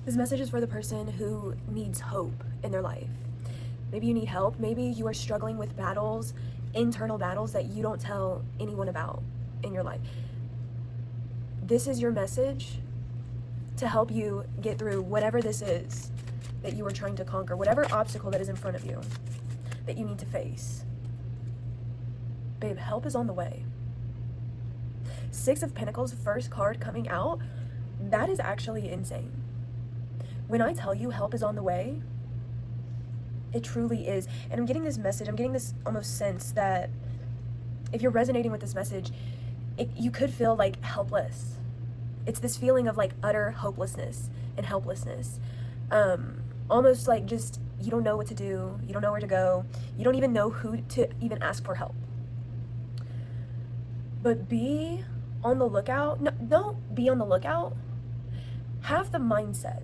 This message is for the person who needs hope in their life. Maybe you need help. Maybe you are struggling with battles, internal battles that you don't tell anyone about in your life. This is your message to help you get through whatever this is that you are trying to conquer, whatever obstacle that is in front of you that you need to face. Babe, help is on the way. Six of Pentacles, first card coming out, that is actually insane. When I tell you help is on the way, it truly is. And I'm getting this message, I'm getting this almost sense that if you're resonating with this message, you could feel like helpless. It's this feeling of like utter hopelessness and helplessness. Almost like just, you don't know what to do, you don't know where to go, you don't even know who to even ask for help. But be on the lookout. No, don't be on the lookout. Have the mindset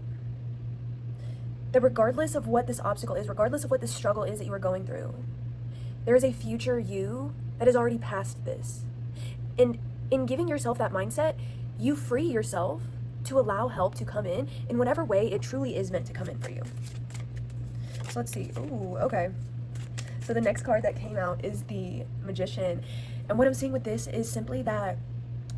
that regardless of what this obstacle is, regardless of what this struggle is that you are going through, there is a future you that has already passed this. And in giving yourself that mindset, you free yourself to allow help to come in whatever way it truly is meant to come in for you. So let's see. Ooh, okay. So the next card that came out is the Magician. And what I'm seeing with this is simply that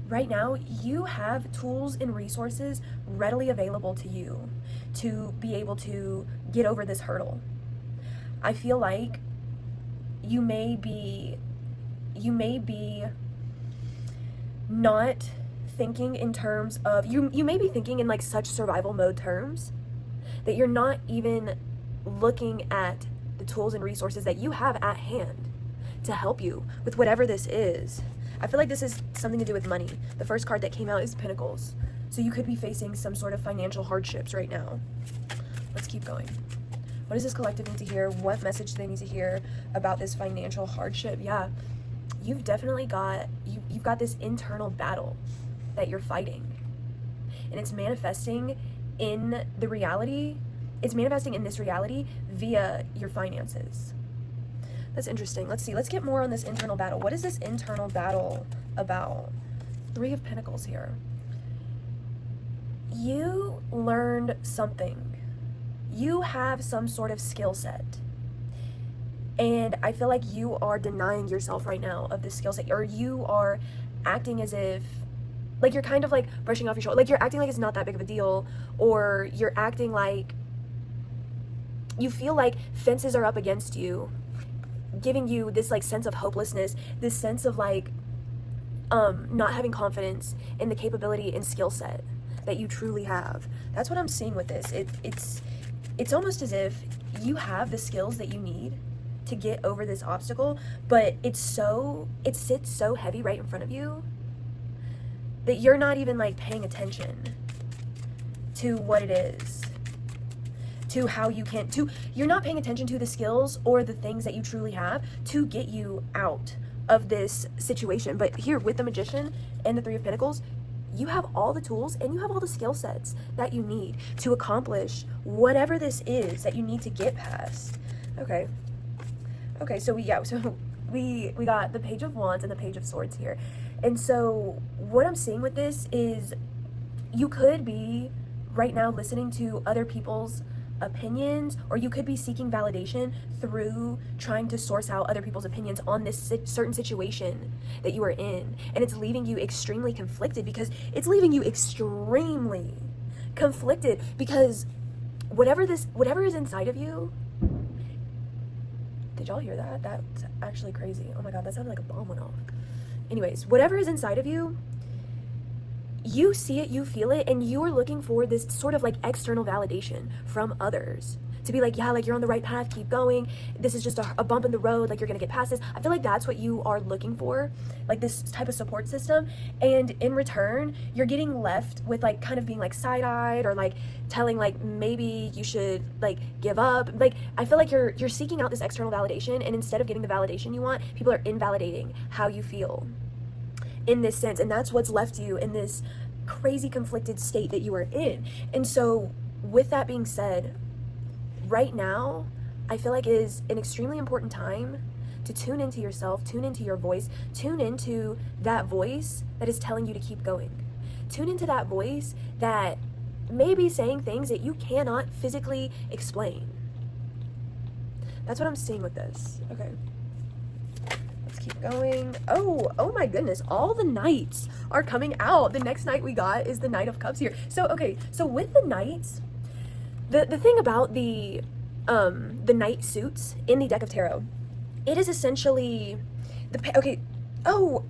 right now you have tools and resources readily available to you to be able to get over this hurdle. I feel like you may be not thinking in terms of, you may be thinking in like such survival mode terms that you're not even looking at the tools and resources that you have at hand to help you with whatever this is. I feel like this is something to do with money. The first card that came out is Pentacles. So you could be facing some sort of financial hardships right now. Let's keep going. What does this collective need to hear? What message do they need to hear about this financial hardship? Yeah, you've definitely got, you've got this internal battle that you're fighting. And it's manifesting in the reality, it's manifesting in this reality via your finances. That's interesting. Let's see. Let's get more on this internal battle. What is this internal battle about? Three of Pentacles here. You learned something. You have some sort of skill set. And I feel like you are denying yourself right now of this skill set. Or you are acting as if, like you're kind of like brushing off your shoulder. Like you're acting like it's not that big of a deal. Or you're acting like you feel like fences are up against you, giving you this like sense of hopelessness, this sense of like not having confidence in the capability and skill set that you truly have. That's what I'm seeing with this. It's almost as if you have the skills that you need to get over this obstacle, but it sits so heavy right in front of you that you're not even like paying attention to what it is, to how you can, you're not paying attention to the skills or the things that you truly have to get you out of this situation. But here with the Magician and the Three of Pentacles, you have all the tools and you have all the skill sets that you need to accomplish whatever this is that you need to get past. Okay, so we got the Page of Wands and the Page of Swords here. And so what I'm seeing with this is you could be right now listening to other people's opinions, or you could be seeking validation through trying to source out other people's opinions on this certain situation that you are in. And it's leaving you extremely conflicted, because whatever is inside of you. Did y'all hear that? That's actually crazy. Oh my God, that sounded like a bomb went off. Anyways, whatever is inside of you, you see it, you feel it, and you are looking for this sort of like external validation from others to be like, yeah, like you're on the right path, keep going. This is just a bump in the road, like you're gonna get past this. I feel like that's what you are looking for, like this type of support system. And in return, you're getting left with like kind of being like side-eyed, or like telling like maybe you should like give up. Like I feel like you're seeking out this external validation, and instead of getting the validation you want, people are invalidating how you feel in this sense. And that's what's left you in this crazy conflicted state that you are in. And so with that being said, right now I feel like it is an extremely important time to tune into yourself, tune into your voice, tune into that voice that is telling you to keep going, tune into that voice that maybe saying things that you cannot physically explain. That's what I'm seeing with this. Okay. Let's keep going. Oh my goodness. All the knights are coming out. The next knight we got is the Knight of Cups here. So, okay. So with the knights, the thing about the knight suits in the deck of tarot, it is essentially okay. Oh,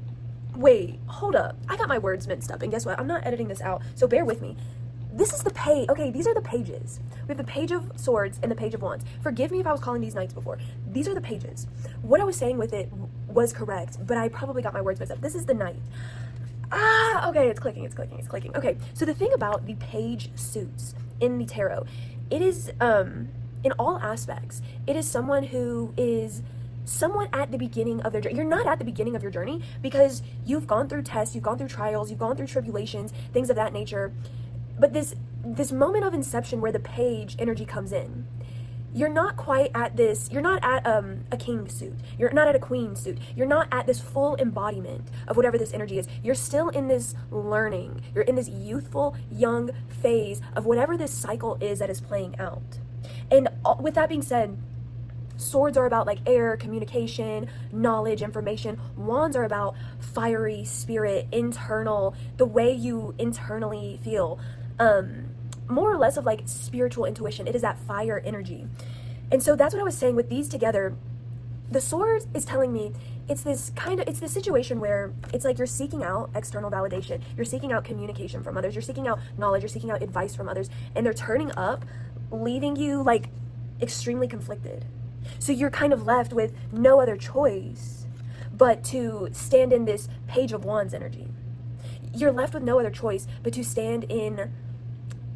wait. Hold up. I got my words mixed up. And guess what? I'm not editing this out. So bear with me. This is the page. Okay, these are the pages. We have the Page of Swords and the Page of Wands. Forgive me if I was calling these knights before. These are the pages. What I was saying with it was correct, but I probably got my words mixed up. This is the knight. Okay, it's clicking. Okay, so the thing about the page suits in the tarot, it is, in all aspects, it is someone who is somewhat at the beginning of their journey. You're not at the beginning of your journey because you've gone through tests, you've gone through trials, you've gone through tribulations, things of that nature. But this moment of inception where the page energy comes in, you're not quite at this, you're not at a king suit, you're not at a queen suit, you're not at this full embodiment of whatever this energy is. You're still in this learning, you're in this youthful, young phase of whatever this cycle is that is playing out. And with that being said, swords are about like air, communication, knowledge, information. Wands are about fiery spirit, internal, the way you internally feel. More or less of like spiritual intuition. It is that fire energy. And so that's what I was saying with these together. The sword is telling me it's this situation where it's like you're seeking out external validation. You're seeking out communication from others. You're seeking out knowledge. You're seeking out advice from others. And they're turning up, leaving you like extremely conflicted. So you're kind of left with no other choice but to stand in this Page of Wands energy. You're left with no other choice but to stand in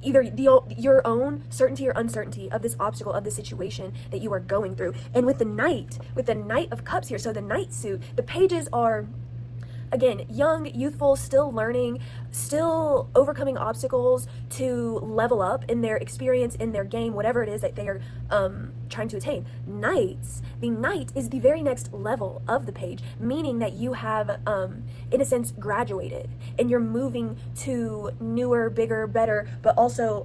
either your own certainty or uncertainty of this obstacle, of the situation that you are going through. And with the Knight of Cups here, so the Knight suit, the pages are, again, young, youthful, still learning, still overcoming obstacles to level up in their experience, in their game, whatever it is that they are trying to attain. The Knight is the very next level of the page, meaning that you have, in a sense, graduated, and you're moving to newer, bigger, better, but also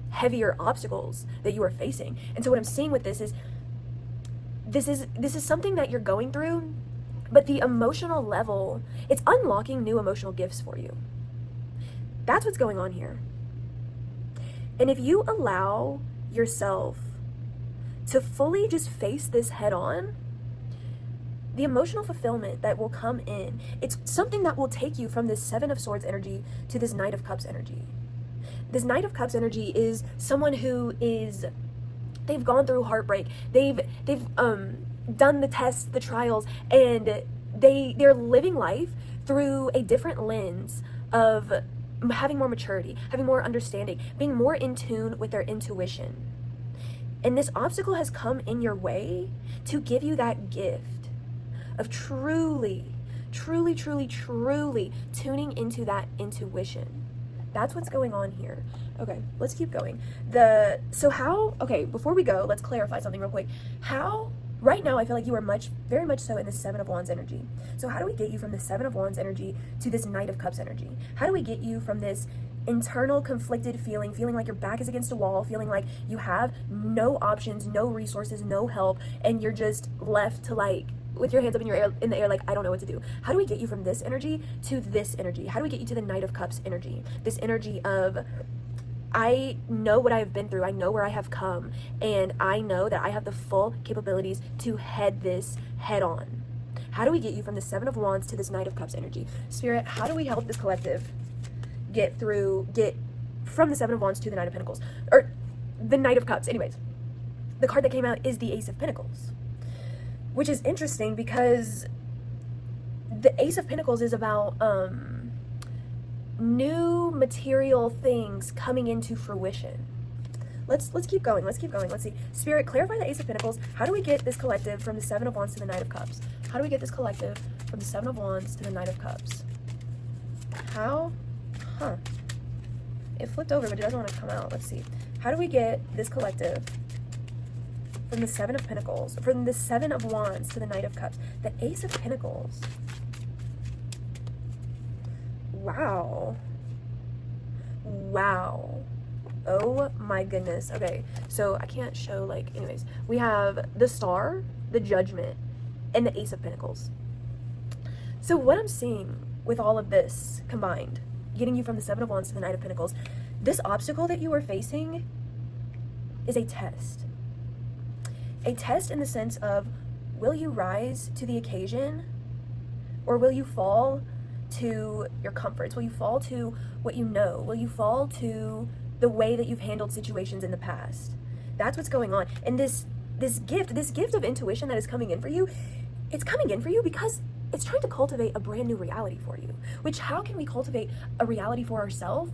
heavier obstacles that you are facing. And so what I'm seeing with this is something that you're going through, but the emotional level, it's unlocking new emotional gifts for you. That's what's going on here. And if you allow yourself to fully just face this head on, the emotional fulfillment that will come in, it's something that will take you from this Seven of Swords energy to this Knight of Cups energy. This Knight of Cups energy is someone who is, they've gone through heartbreak. They've done the tests, the trials, and they're living life through a different lens of having more maturity, having more understanding, being more in tune with their intuition. And this obstacle has come in your way to give you that gift of truly tuning into that intuition. That's what's going on here. Okay, let's keep going. Okay, before we go, let's clarify something real quick. Right now, I feel like you are very much so in the Seven of Wands energy. So how do we get you from the Seven of Wands energy to this Knight of Cups energy? How do we get you from this internal conflicted feeling like your back is against a wall, feeling like you have no options, no resources, no help, and you're just left to like, with your hands up in the air, like, I don't know what to do. How do we get you from this energy to this energy? How do we get you to the Knight of Cups energy? This energy of, I know what I've been through, I know where I have come, and I know that I have the full capabilities to head this head on. How do we get you from the Seven of Wands to this Knight of Cups energy? Spirit, how do we help this collective get from the Seven of Wands to the Knight of Pentacles? Or the Knight of Cups, anyways. The card that came out is the Ace of Pentacles, which is interesting because the Ace of Pentacles is about new material things coming into fruition. Let's keep going. Let's see. Spirit, clarify the Ace of Pentacles. How do we get this collective from the Seven of Wands to the Knight of Cups? How do we get this collective from the Seven of Wands to the Knight of Cups? How? It flipped over, but it doesn't want to come out. Let's see. How do we get this collective from the Seven of Pentacles, from the Seven of Wands to the Knight of Cups? The Ace of Pentacles. Wow. Oh my goodness. Okay, so I can't show, like, anyways. We have the Star, the Judgment, and the Ace of Pentacles. So what I'm seeing with all of this combined, getting you from the Seven of Wands to the Knight of Pentacles, this obstacle that you are facing is a test. A test in the sense of, will you rise to the occasion, or will you fall to your comforts? Will you fall to what you know? Will you fall to the way that you've handled situations in the past? That's what's going on. And this gift of intuition that is coming in for you, it's coming in for you because it's trying to cultivate a brand new reality for you. Which, how can we cultivate a reality for ourselves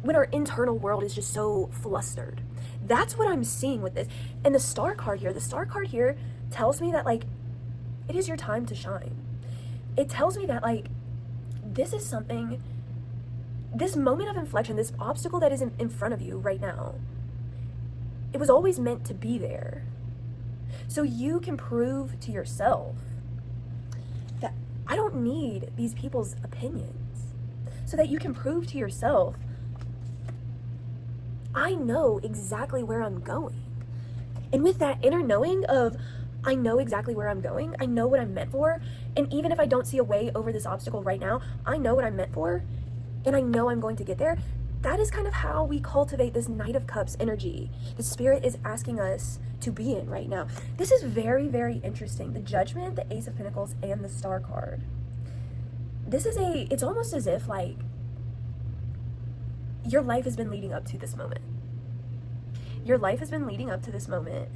when our internal world is just so flustered? That's what I'm seeing with this. And the Star card here tells me that, like, it is your time to shine. It tells me that, like, this is something, this moment of inflection, this obstacle that is in front of you right now, it was always meant to be there. So you can prove to yourself that I don't need these people's opinions. So that you can prove to yourself, I know exactly where I'm going. And with that inner knowing of, I know exactly where I'm going, I know what I'm meant for, and even if I don't see a way over this obstacle right now, I know what I'm meant for, and I know I'm going to get there. That is kind of how we cultivate this Knight of Cups energy the Spirit is asking us to be in right now. This is very, very interesting. The Judgment, the Ace of Pentacles, and the Star card. This is it's almost as if, like, your life has been leading up to this moment. Your life has been leading up to this moment.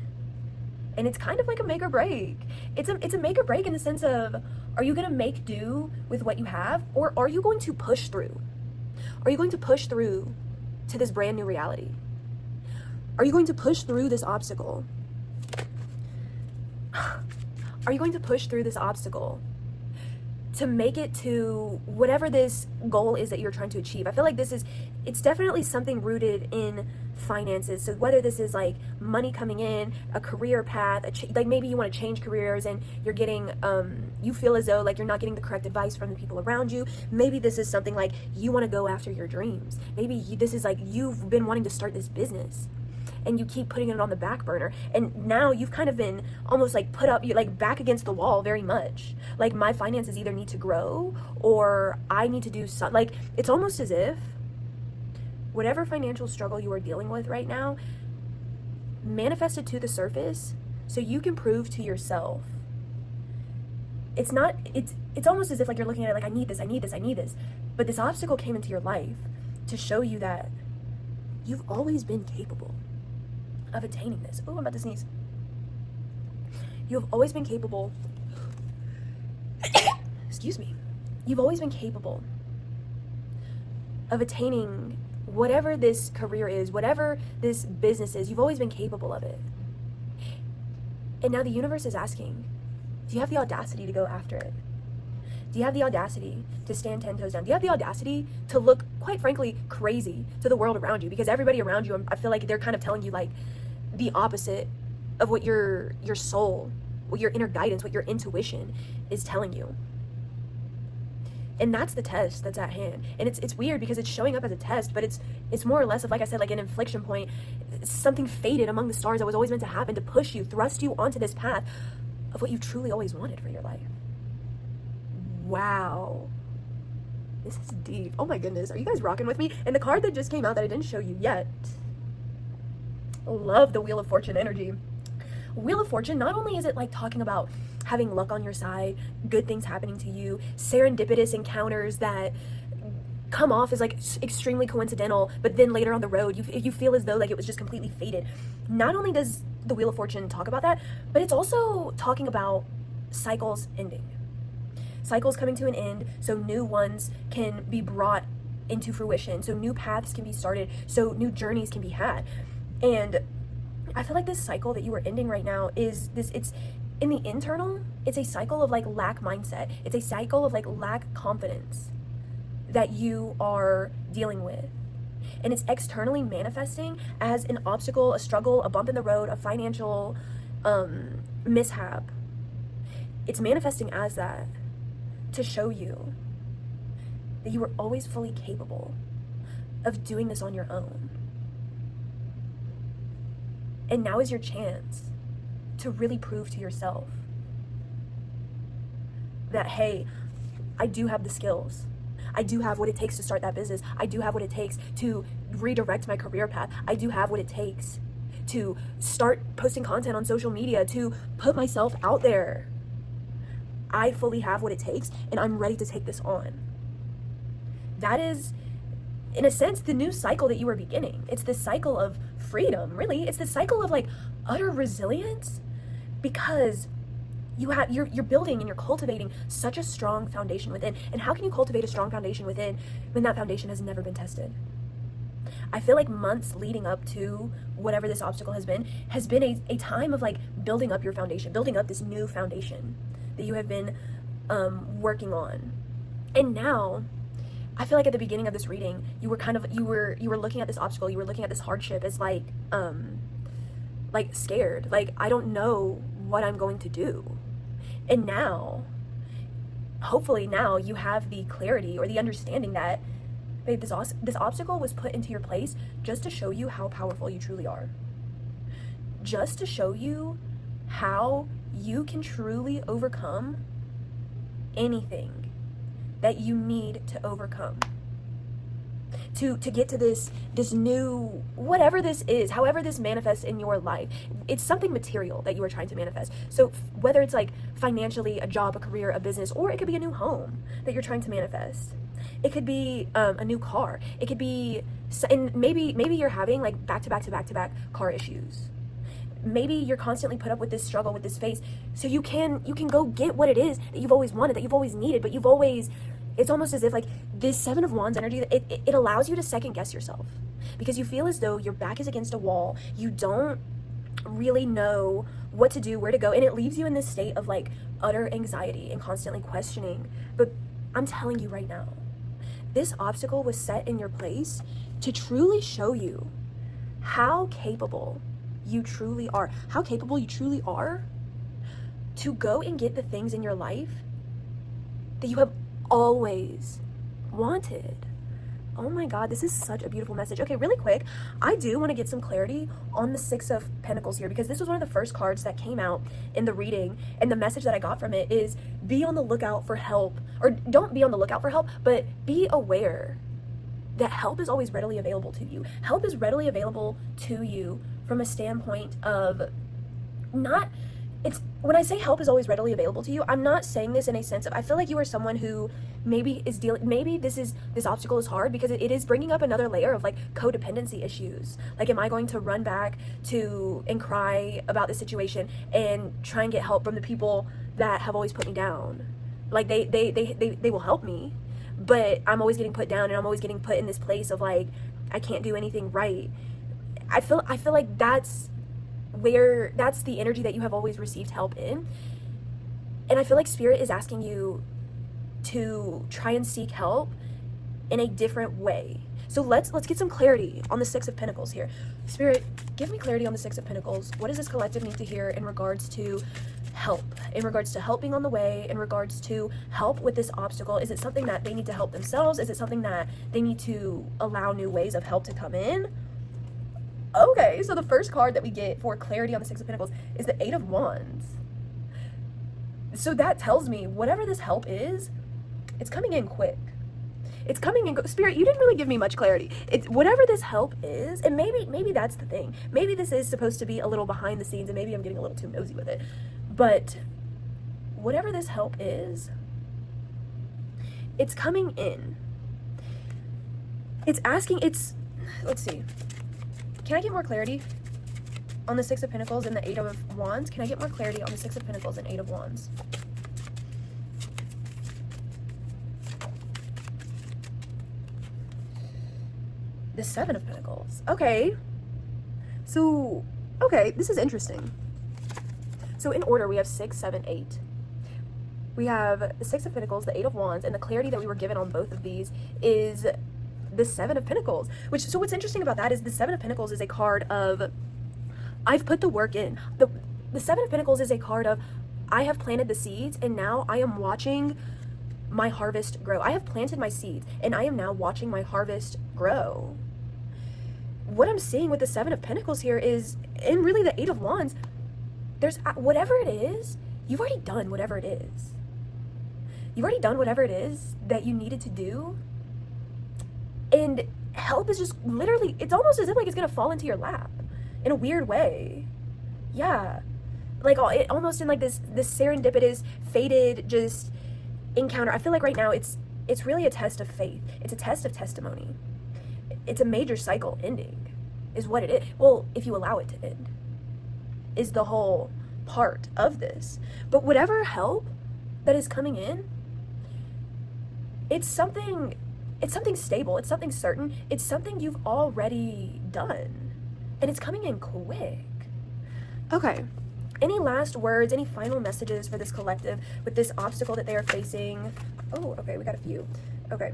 And it's kind of like a make or break. It's a make or break in the sense of, are you going to make do with what you have, or are you going to push through? Are you going to push through to this brand new reality? Are you going to push through this obstacle? Are you going to push through this obstacle to make it to whatever this goal is that you're trying to achieve? I feel like it's definitely something rooted in finances. So whether this is like money coming in, a career path, like maybe you want to change careers and you're getting, you feel as though like you're not getting the correct advice from the people around you. Maybe this is something like you want to go after your dreams. Maybe this is like you've been wanting to start this business and you keep putting it on the back burner, and now you've kind of been almost like put up, you like back against the wall very much. Like, my finances either need to grow or I need to do something. Like, it's almost as if whatever financial struggle you are dealing with right now, manifest it to the surface so you can prove to yourself. It's almost as if like you're looking at it like, I need this. But this obstacle came into your life to show you that you've always been capable of attaining this. Oh, I'm about to sneeze. You have always been capable. Excuse me. You've always been capable of attaining whatever this career is, whatever this business is. You've always been capable of it. And now the universe is asking, do you have the audacity to go after it? Do you have the audacity to stand 10 toes down? Do you have the audacity to look, quite frankly, crazy to the world around you? Because everybody around you, I feel like they're kind of telling you like the opposite of what your soul, what your inner guidance, what your intuition is telling you. And that's the test that's at hand. And it's weird because it's showing up as a test, but it's more or less of, like I said, like an inflection point, something fated among the stars that was always meant to happen to push you, thrust you onto this path of what you truly always wanted for your life. Wow. This is deep. Oh my goodness. Are you guys rocking with me? And the card that just came out that I didn't show you yet. Love the Wheel of Fortune energy. Wheel of Fortune, not only is it like talking about having luck on your side, good things happening to you, serendipitous encounters that come off as like extremely coincidental, but then later on the road you feel as though like it was just completely fated. Not only does the Wheel of Fortune talk about that, but it's also talking about cycles ending. Cycles coming to an end so new ones can be brought into fruition, so new paths can be started, so new journeys can be had. And I feel like this cycle that you are ending right now is this, it's in the internal, it's a cycle of like lack mindset. It's a cycle of like lack confidence that you are dealing with. And it's externally manifesting as an obstacle, a struggle, a bump in the road, a financial mishap. It's manifesting as that to show you that you were always fully capable of doing this on your own. And now is your chance to really prove to yourself that, hey, I do have the skills. I do have what it takes to start that business. I do have what it takes to redirect my career path. I do have what it takes to start posting content on social media, to put myself out there. I fully have what it takes, and I'm ready to take this on. That is, in a sense, the new cycle that you are beginning. It's this cycle of freedom, really. It's this cycle of like utter resilience, because you're building and you're cultivating such a strong foundation within. And how can you cultivate a strong foundation within when that foundation has never been tested? I feel like months leading up to whatever this obstacle has been a time of like building up your foundation, building up this new foundation that you have been working on. And now I feel like at the beginning of this reading, you were looking at this obstacle, you were looking at this hardship as like scared, like, I don't know what I'm going to do. And now, hopefully now you have the clarity or the understanding that, babe, this obstacle was put into your place just to show you how powerful you truly are. Just to show you how you can truly overcome anything that you need to overcome. To get to this new, whatever this is, however this manifests in your life, it's something material that you are trying to manifest. So whether it's like financially, a job, a career, a business, or it could be a new home that you're trying to manifest. It could be a new car. It could be, and maybe you're having like back-to-back car issues. Maybe you're constantly put up with this struggle, with this phase, so you can go get what it is that you've always wanted, that you've always needed, but it's almost as if like this Seven of Wands energy, it allows you to second guess yourself, because you feel as though your back is against a wall. You don't really know what to do, where to go, and it leaves you in this state of like utter anxiety and constantly questioning. But I'm telling you right now, this obstacle was set in your place to truly show you how capable you truly are, to go and get the things in your life that you have always wanted. Oh my God, this is such a beautiful message. Okay, really quick, I do want to get some clarity on the Six of Pentacles here, because this was one of the first cards that came out in the reading, and the message that I got from it is be on the lookout for help, or don't be on the lookout for help, but be aware that help is always readily available to you. Help is readily available to you from a standpoint of when I say help is always readily available to you, I'm not saying this in a sense of, I feel like you are someone who maybe this obstacle is hard because it is bringing up another layer of like codependency issues. Like, am I going to run back to and cry about the situation and try and get help from the people that have always put me down? Like, they will help me, but I'm always getting put down, and I'm always getting put in this place of like, I can't do anything right. I feel like that's the energy that you have always received help in. And I feel like Spirit is asking you to try and seek help in a different way. So let's get some clarity on the Six of Pentacles here. Spirit, give me clarity on the Six of Pentacles. What does this collective need to hear in regards to help, in regards to helping on the way, in regards to help with this obstacle? Is it something that they need to help themselves? Is it something that they need to allow new ways of help to come in? Okay, so the first card that we get for clarity on the Six of Pentacles is the Eight of Wands. So that tells me whatever this help is, it's coming in quick. It's coming in. Spirit, you didn't really give me much clarity. It's whatever this help is, and maybe that's the thing. Maybe this is supposed to be a little behind the scenes, and maybe I'm getting a little too nosy with it. But whatever this help is, it's coming in. It's asking, let's see. Can I get more clarity on the Six of Pentacles and the Eight of Wands? Can I get more clarity on the Six of Pentacles and Eight of Wands? The Seven of Pentacles. Okay. So, okay, this is interesting. So in order, we have 6, 7, 8. We have the Six of Pentacles, the Eight of Wands, and the clarity that we were given on both of these is the Seven of Pentacles. So what's interesting about that is the Seven of Pentacles is a card of, I've put the work in. The Seven of Pentacles is a card of, I have planted the seeds, and now I am watching my harvest grow. I have planted my seeds, and I am now watching my harvest grow. what I'm seeing with the Seven of Pentacles here is, and really the Eight of Wands, there's whatever it is, you've already done whatever it is. You've already done whatever it is that you needed to do. And help is just literally, it's almost as if like it's gonna fall into your lap in a weird way. Yeah. Like it almost in like this serendipitous, fated just encounter. I feel like right now it's really a test of faith. It's a test of testimony. It's a major cycle ending is what it is. Well, if you allow it to end, is the whole part of this. But whatever help that is coming in, it's something stable, it's something certain, it's something you've already done, and it's coming in quick. Okay, any last words, any final messages for this collective with this obstacle that they are facing? Oh, okay, we got a few. Okay.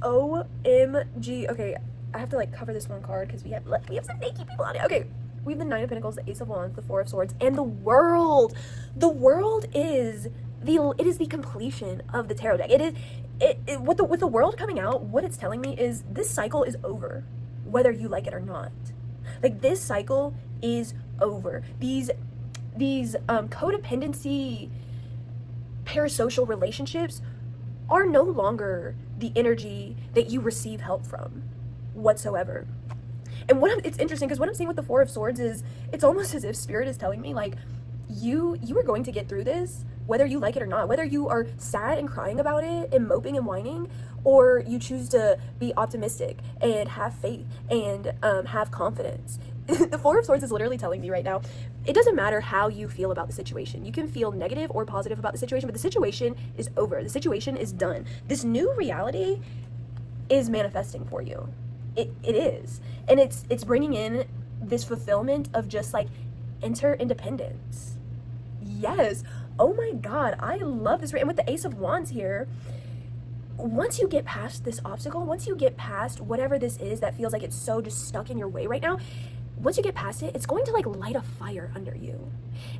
OMG. Okay, I have to like cover this one card because we have some naked people on it. Okay, we have the Nine of Pentacles, the Ace of Wands, the Four of Swords, and the World. The World is the completion of the tarot deck. With the World coming out, what it's telling me is this cycle is over, whether you like it or not. Like, this cycle is over. These codependency, parasocial relationships are no longer the energy that you receive help from whatsoever. And it's interesting because what I'm seeing with the Four of Swords is it's almost as if Spirit is telling me, like, you are going to get through this whether you like it or not, whether you are sad and crying about it and moping and whining, or you choose to be optimistic and have faith and have confidence. The Four of Swords is literally telling me right now, it doesn't matter how you feel about the situation. You can feel negative or positive about the situation, but the situation is over. The situation is done. This new reality is manifesting for you. It is. And it's bringing in this fulfillment of just like interdependence. Yes. Oh my God. I love this. And with the Ace of Wands here, once you get past this obstacle, once you get past whatever this is that feels like it's so just stuck in your way right now, once you get past it, it's going to like light a fire under you.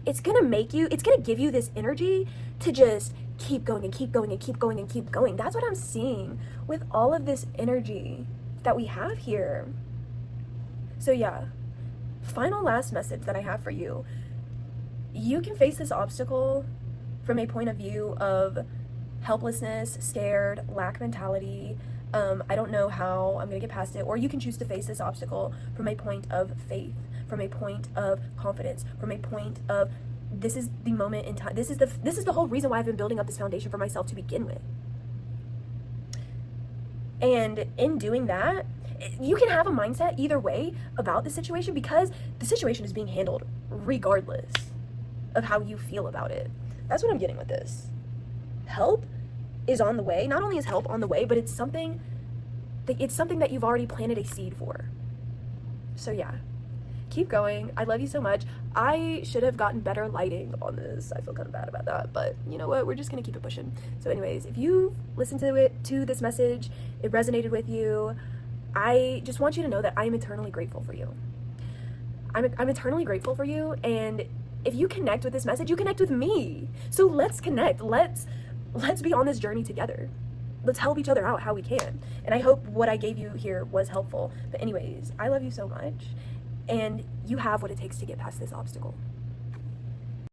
It's going to give you this energy to just keep going and keep going and keep going and keep going. That's what I'm seeing with all of this energy that we have here. So yeah, final last message that I have for you. You can face this obstacle from a point of view of helplessness, scared, lack mentality. I don't know how I'm gonna get past it. Or you can choose to face this obstacle from a point of faith, from a point of confidence, from a point of this is the moment in time. This is the whole reason why I've been building up this foundation for myself to begin with. And in doing that, you can have a mindset either way about the situation because the situation is being handled regardless of how you feel about it. That's what I'm getting with this. Help is on the way. Not only is help on the way, but it's something that you've already planted a seed for. So yeah, keep going. I love you so much. I should have gotten better lighting on this. I feel kind of bad about that, but you know what? We're just gonna keep it pushing. So anyways, if you listened to this message, it resonated with you, I just want you to know that I am eternally grateful for you. I'm eternally grateful for you, and if you connect with this message, you connect with me. So let's connect. Let's be on this journey together. Let's help each other out how we can. And I hope what I gave you here was helpful. But anyways, I love you so much, and you have what it takes to get past this obstacle.